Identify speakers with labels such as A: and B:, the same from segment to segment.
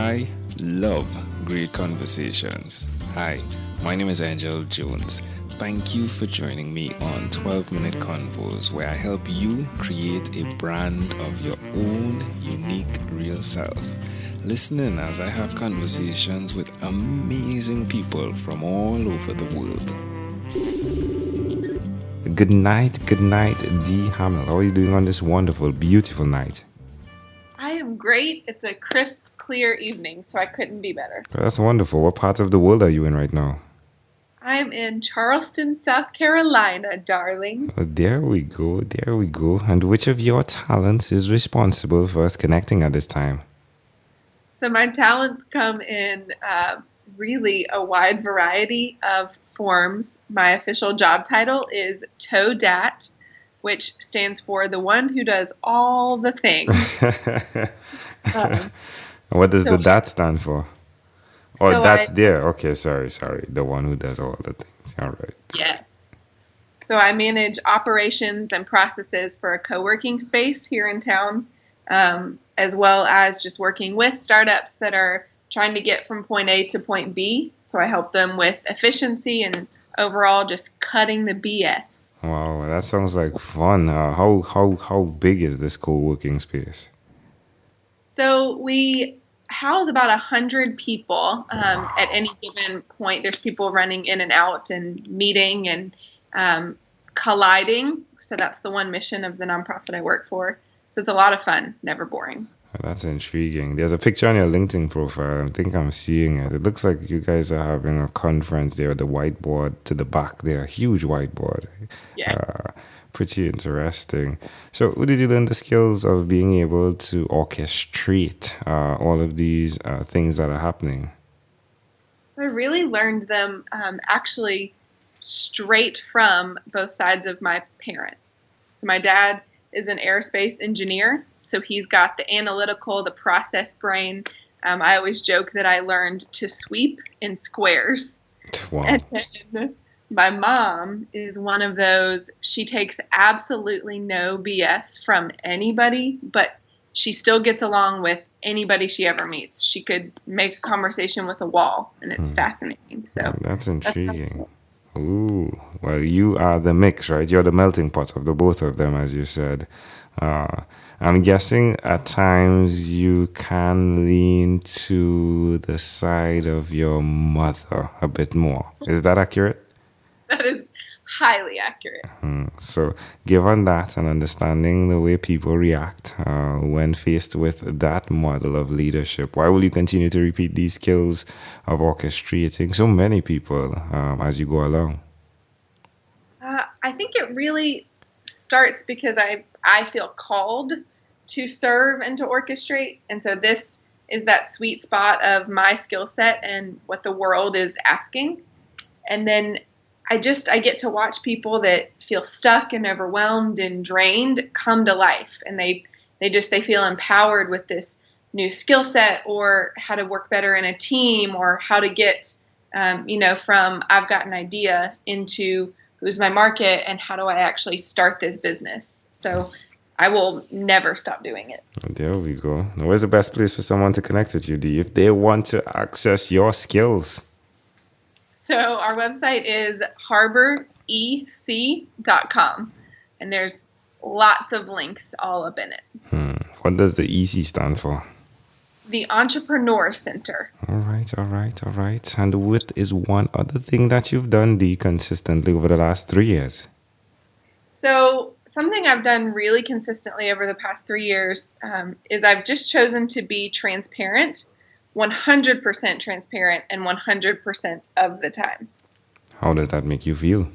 A: I love great conversations. Hi, my name is Angel Jones. Thank you for joining me on 12-Minute Convos, where I help you create a brand of your own unique real self. Listen in as I have conversations with amazing people from all over the world. Good night, Dee Hamill. How are you doing on this wonderful, beautiful night?
B: I am great. It's a crisp, clear evening, so I couldn't be better.
A: That's wonderful. What part of the world are you in right now?
B: I'm in Charleston, South Carolina, darling.
A: Oh, there we go. And which of your talents is responsible for us connecting at this time?
B: So my talents come in really a wide variety of forms. My official job title is TODAT, which stands for the one who does all the things.
A: What does the DAT stand for? Oh, okay, sorry. The one who does all the things. All right.
B: Yeah. So I manage operations and processes for a co-working space here in town, as well as just working with startups that are trying to get from point A to point B. So I help them with efficiency and overall just cutting the BS.
A: Wow, that sounds like fun. How big is this co-working space?
B: So we house about 100 people at any given point. There's people running in and out and meeting and colliding. So that's the one mission of the nonprofit I work for. So it's a lot of fun, never boring.
A: That's intriguing. There's a picture on your LinkedIn profile. I think I'm seeing it. It looks like you guys are having a conference there. The whiteboard to the back there, huge whiteboard.
B: Yeah.
A: Pretty interesting. So, who did you learn the skills of being able to orchestrate all of these things that are happening?
B: So I really learned them actually straight from both sides of my parents. So my dad is an aerospace engineer, so he's got the analytical, the process brain. I always joke that I learned to sweep in squares.
A: Wow.
B: And then my mom is one of those, she takes absolutely no BS from anybody, but she still gets along with anybody she ever meets. She could make a conversation with a wall, and it's fascinating. So
A: that's intriguing. Ooh, well, you are the mix, right? You're the melting pot of the both of them, as you said. I'm guessing at times you can lean to the side of your mother a bit more. Is that accurate?
B: That is highly accurate.
A: So, given that and understanding the way people react when faced with that model of leadership, why will you continue to repeat these skills of orchestrating so many people as you go along?
B: I think it really starts because I feel called to serve and to orchestrate. And so this is that sweet spot of my skill set and what the world is asking. And then I get to watch people that feel stuck and overwhelmed and drained come to life. And they feel empowered with this new skill set, or how to work better in a team, or how to get, from I've got an idea into who's my market and how do I actually start this business. So I will never stop doing it.
A: There we go. Now, where's the best place for someone to connect with you, Dee, if they want to access your skills?
B: So our website is harborec.com, and there's lots of links all up in it.
A: What does the EC stand for?
B: The Entrepreneur Center.
A: All right. And what is one other thing that you've done, Dee, consistently over the last 3 years?
B: So something I've done really consistently over the past 3 years is I've just chosen to be transparent, 100% transparent, and 100% of the time.
A: How does that make you feel?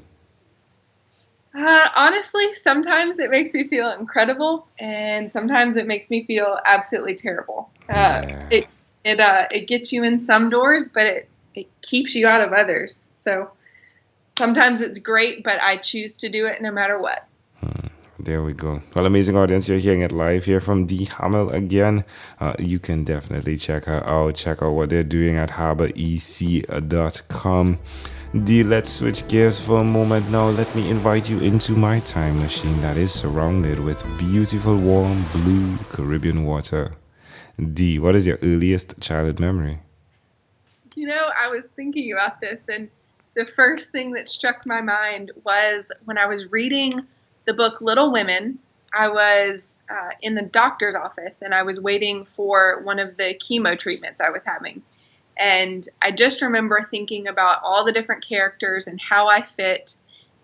B: Honestly, sometimes it makes me feel incredible, and sometimes it makes me feel absolutely terrible. It gets you in some doors, but it keeps you out of others. So sometimes it's great, but I choose to do it no matter what.
A: There we go. Well, amazing audience, you're hearing it live here from Dee Hamill again. You can definitely check her out. Check out what they're doing at harborec.com. Dee, let's switch gears for a moment now. Let me invite you into my time machine that is surrounded with beautiful, warm, blue Caribbean water. Dee, what is your earliest childhood memory?
B: I was thinking about this, and the first thing that struck my mind was when I was reading the book Little Women. I was in the doctor's office, and I was waiting for one of the chemo treatments I was having. And I just remember thinking about all the different characters and how I fit.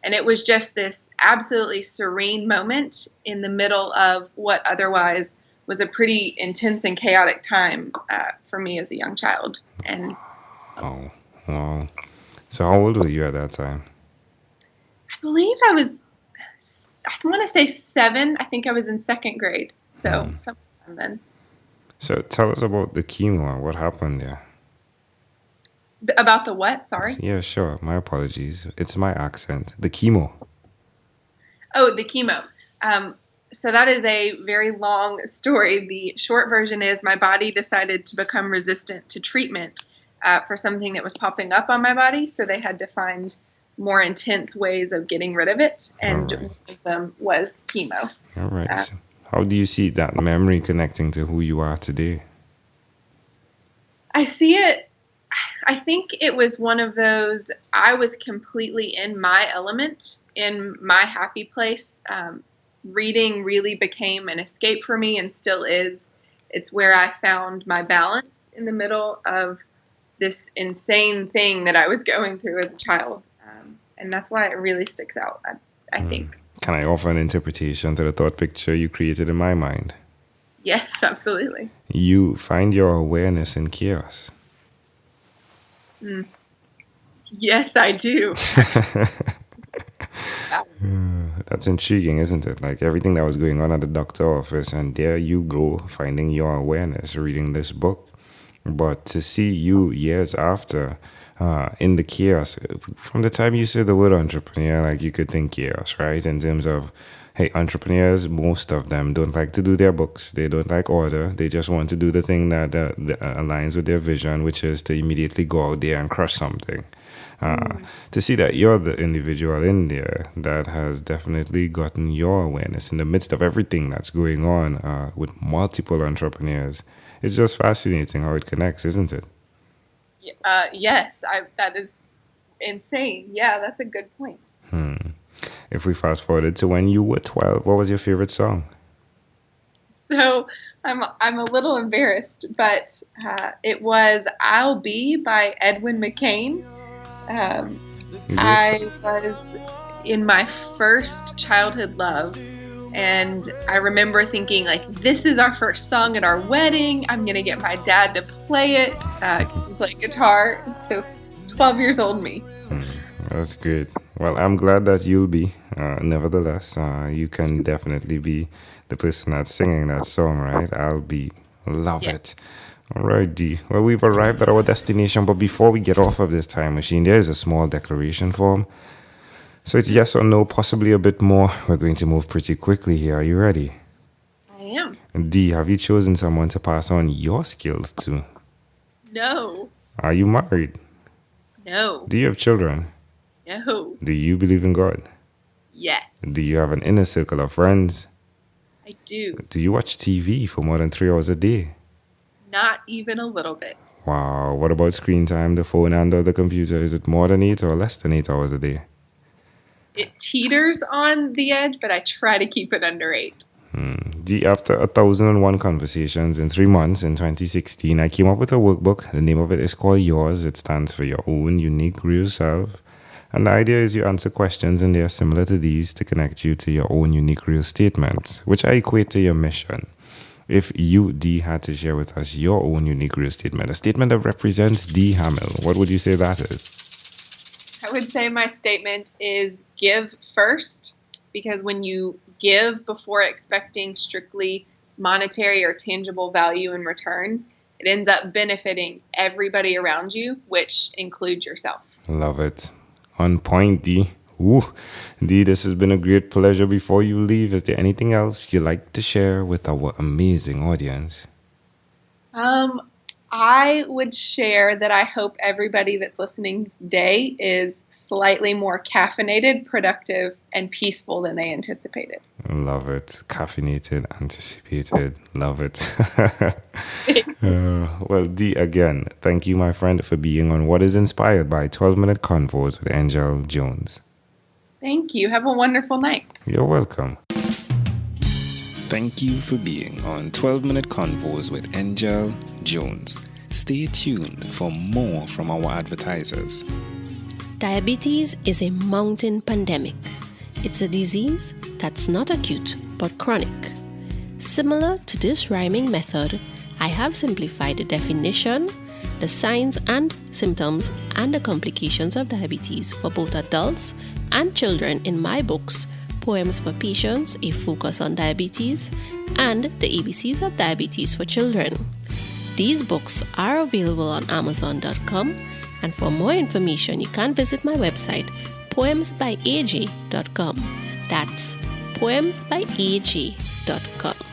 B: And it was just this absolutely serene moment in the middle of what otherwise was a pretty intense and chaotic time for me as a young child. And
A: Oh, wow. So how old were you at that time?
B: I believe I want to say 7. I think I was in second grade. So sometime then.
A: So tell us about the chemo. What happened there?
B: About the what? Sorry.
A: Yeah, sure. My apologies. It's my accent. The chemo.
B: Oh, the chemo. So that is a very long story. The short version is my body decided to become resistant to treatment for something that was popping up on my body. So they had to find more intense ways of getting rid of it. And one of them was chemo.
A: All right. So how do you see that memory connecting to who you are today?
B: I see it. I think it was one of those, I was completely in my element, in my happy place. Reading really became an escape for me and still is. It's where I found my balance in the middle of this insane thing that I was going through as a child. And that's why it really sticks out, I think.
A: Can I offer an interpretation to the thought picture you created in my mind?
B: Yes, absolutely.
A: You find your awareness in chaos.
B: Yes, I do.
A: That's intriguing, isn't it? Like everything that was going on at the doctor office, and there you go, finding your awareness, reading this book. But to see you years after, in the chaos, from the time you said the word entrepreneur, like you could think chaos, right? In terms of, hey, entrepreneurs, most of them don't like to do their books. They don't like order. They just want to do the thing that aligns with their vision, which is to immediately go out there and crush something. To see that you're the individual in there that has definitely gotten your awareness in the midst of everything that's going on with multiple entrepreneurs. It's just fascinating how it connects, isn't it?
B: Yes, that is insane. Yeah, that's a good point.
A: If we fast forwarded to when you were 12, what was your favorite song?
B: So I'm a little embarrassed, but it was "I'll Be" by Edwin McCain. I was in my first childhood love, and I remember thinking, like, this is our first song at our wedding. I'm going to get my dad to play it. He can play guitar. So 12 years old me.
A: That's great. Well, I'm glad that you'll be. Nevertheless, you can definitely be the person that's singing that song, right? I'll be. Love it. All right, Dee. Well, we've arrived at our destination, but before we get off of this time machine, there is a small declaration form. So it's yes or no, possibly a bit more. We're going to move pretty quickly here. Are you ready?
B: I am.
A: Dee, have you chosen someone to pass on your skills to?
B: No.
A: Are you married?
B: No.
A: Do you have children?
B: No.
A: Do you believe in God?
B: Yes.
A: Do you have an inner circle of friends?
B: I do.
A: Do you watch TV for more than 3 hours a day?
B: Not even a little bit.
A: Wow. What about screen time, the phone and or the computer? Is it more than 8 or less than 8 hours a day?
B: It teeters on the edge, but I try to keep it under 8.
A: Dee, after 1,001 conversations in 3 months in 2016, I came up with a workbook. The name of it is called Yours. It stands for Your Own Unique Real Self. And the idea is you answer questions and they are similar to these to connect you to your own unique real statement, which I equate to your mission. If you, Dee, had to share with us your own unique real statement, a statement that represents Dee Hamill, what would you say that is?
B: I would say my statement is give first, because when you give before expecting strictly monetary or tangible value in return, it ends up benefiting everybody around you, which includes yourself.
A: Love it. On point, Dee. Ooh, Dee, this has been a great pleasure. Before you leave, is there anything else you'd like to share with our amazing audience?
B: I would share that I hope everybody that's listening today is slightly more caffeinated, productive, and peaceful than they anticipated.
A: Love it. Caffeinated, anticipated. Love it. Well, Dee, again, thank you, my friend, for being on What is Inspired by 12-Minute Convos with Angel Jones.
B: Thank you. Have a wonderful night.
A: You're welcome. Thank you for being on 12-Minute Convos with Angel Jones. Stay tuned for more from our advertisers.
C: Diabetes is a mountain pandemic. It's a disease that's not acute but chronic. Similar to this rhyming method, I have simplified the definition, the signs and symptoms, and the complications of diabetes for both adults and children in my books, Poems for Patients, A Focus on Diabetes, and The ABCs of Diabetes for Children. These books are available on Amazon.com, and for more information, you can visit my website, poemsbyaj.com. That's poemsbyaj.com.